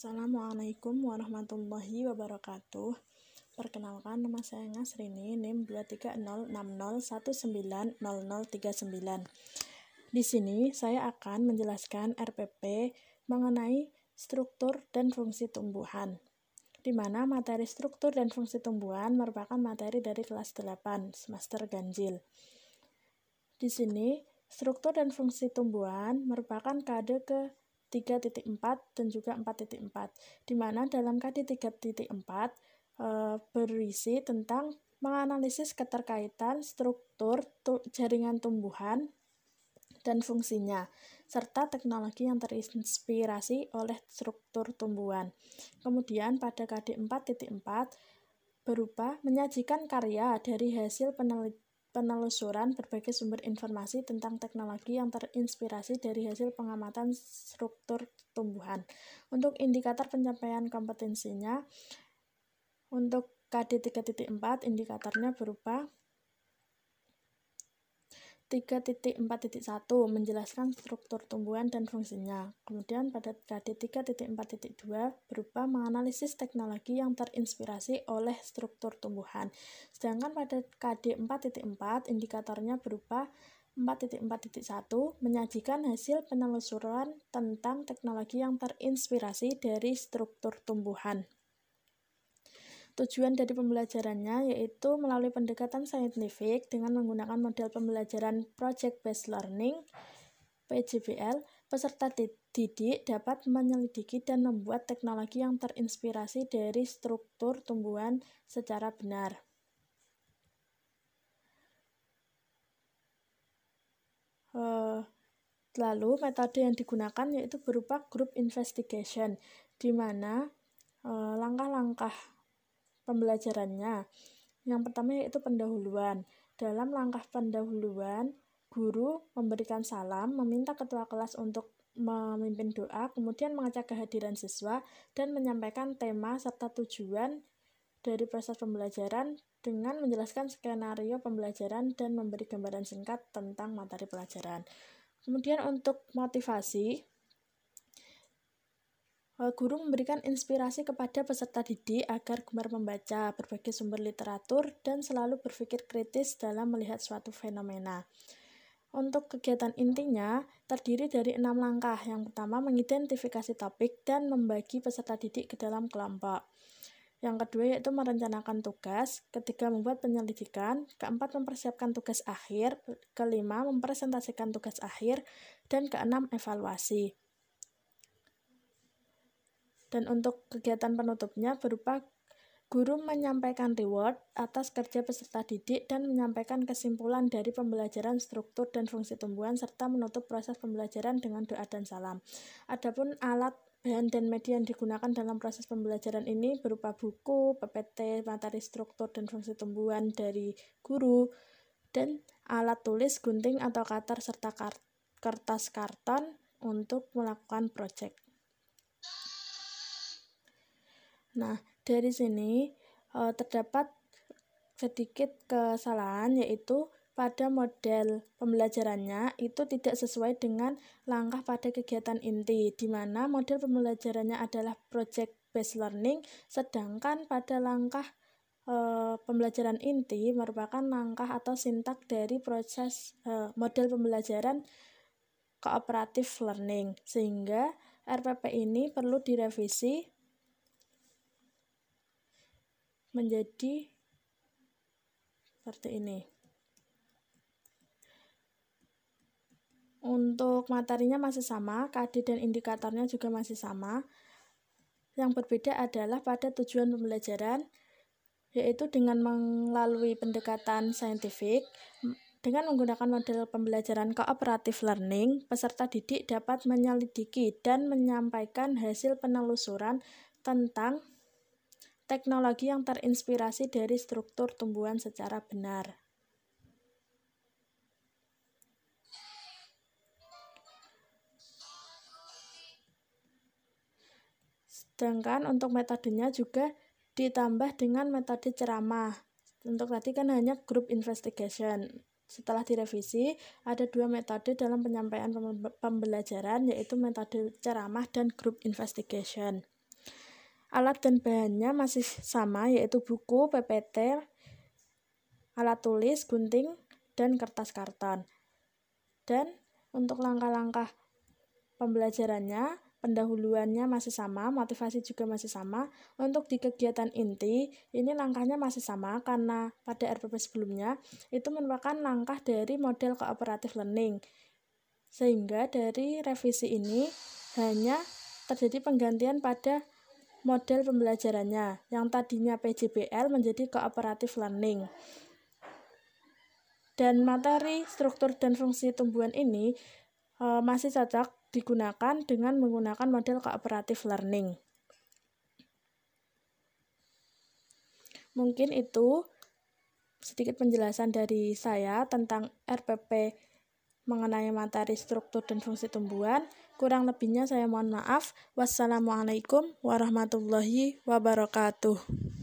Assalamualaikum warahmatullahi wabarakatuh. Perkenalkan, nama saya Ngasrini, NIM 23060190039. Di sini saya akan menjelaskan RPP mengenai struktur dan fungsi tumbuhan, di mana materi struktur dan fungsi tumbuhan merupakan materi dari kelas 8 semester ganjil. Di sini, struktur dan fungsi tumbuhan merupakan KD ke 3.4 dan juga 4.4, di mana dalam KD 3.4 berisi tentang menganalisis keterkaitan struktur jaringan tumbuhan dan fungsinya, serta teknologi yang terinspirasi oleh struktur tumbuhan. Kemudian pada KD 4.4 berupa menyajikan karya dari hasil penelusuran berbagai sumber informasi tentang teknologi yang terinspirasi dari hasil pengamatan struktur tumbuhan. Untuk indikator pencapaian kompetensinya, untuk KD 3.4 indikatornya berupa 3.4.1 menjelaskan struktur tumbuhan dan fungsinya. Kemudian pada KD 3.4.2 berupa menganalisis teknologi yang terinspirasi oleh struktur tumbuhan. Sedangkan pada KD 4.4 indikatornya berupa 4.4.1 menyajikan hasil penelusuran tentang teknologi yang terinspirasi dari struktur tumbuhan. Tujuan dari pembelajarannya yaitu melalui pendekatan saintifik dengan menggunakan model pembelajaran Project Based Learning (PJBL), peserta didik dapat menyelidiki dan membuat teknologi yang terinspirasi dari struktur tumbuhan secara benar. Lalu metode yang digunakan yaitu berupa group investigation, di mana langkah-langkah pembelajarannya. Yang pertama yaitu pendahuluan. Dalam langkah pendahuluan, guru memberikan salam, meminta ketua kelas untuk memimpin doa, kemudian mengajak kehadiran siswa, dan menyampaikan tema serta tujuan dari proses pembelajaran dengan menjelaskan skenario pembelajaran dan memberi gambaran singkat tentang materi pelajaran. Kemudian untuk motivasi, guru memberikan inspirasi kepada peserta didik agar gemar membaca berbagai sumber literatur dan selalu berpikir kritis dalam melihat suatu fenomena. Untuk kegiatan intinya terdiri dari 6 langkah. Yang pertama, mengidentifikasi topik dan membagi peserta didik ke dalam kelompok. Yang kedua yaitu merencanakan tugas. Ketiga, membuat penyelidikan. Keempat, mempersiapkan tugas akhir. Kelima, mempresentasikan tugas akhir. Dan keenam, evaluasi. Dan untuk kegiatan penutupnya berupa guru menyampaikan reward atas kerja peserta didik dan menyampaikan kesimpulan dari pembelajaran struktur dan fungsi tumbuhan serta menutup proses pembelajaran dengan doa dan salam. Adapun alat, bahan, dan media yang digunakan dalam proses pembelajaran ini berupa buku, PPT, materi struktur dan fungsi tumbuhan dari guru, dan alat tulis, gunting atau cutter serta kertas karton untuk melakukan proyek. Nah, dari sini terdapat sedikit kesalahan, yaitu pada model pembelajarannya itu tidak sesuai dengan langkah pada kegiatan inti, di mana model pembelajarannya adalah project based learning, sedangkan pada langkah pembelajaran inti merupakan langkah atau sintak dari proses model pembelajaran cooperative learning, sehingga RPP ini perlu direvisi menjadi seperti ini. Untuk materinya masih sama, KD dan indikatornya juga masih sama. Yang berbeda adalah pada tujuan pembelajaran, yaitu dengan melalui pendekatan saintifik. Dengan menggunakan model pembelajaran cooperative learning, peserta didik dapat menyelidiki dan menyampaikan hasil penelusuran tentang teknologi yang terinspirasi dari struktur tumbuhan secara benar. Sedangkan untuk metodenya juga ditambah dengan metode ceramah. Untuk tadi kan hanya group investigation. Setelah direvisi, ada 2 metode dalam penyampaian pembelajaran, yaitu metode ceramah dan group investigation. Alat dan bahannya masih sama, yaitu buku, PPT, alat tulis, gunting, dan kertas karton. Dan untuk langkah-langkah pembelajarannya, pendahuluannya masih sama, motivasi juga masih sama. Untuk di kegiatan inti, ini langkahnya masih sama karena pada RPP sebelumnya itu merupakan langkah dari model cooperative learning. Sehingga dari revisi ini hanya terjadi penggantian pada model pembelajarannya, yang tadinya PJBL menjadi cooperative learning. Dan materi struktur dan fungsi tumbuhan ini masih cocok digunakan dengan menggunakan model cooperative learning. Mungkin itu sedikit penjelasan dari saya tentang RPP mengenai materi struktur dan fungsi tumbuhan. Kurang lebihnya saya mohon maaf. Wassalamualaikum warahmatullahi wabarakatuh.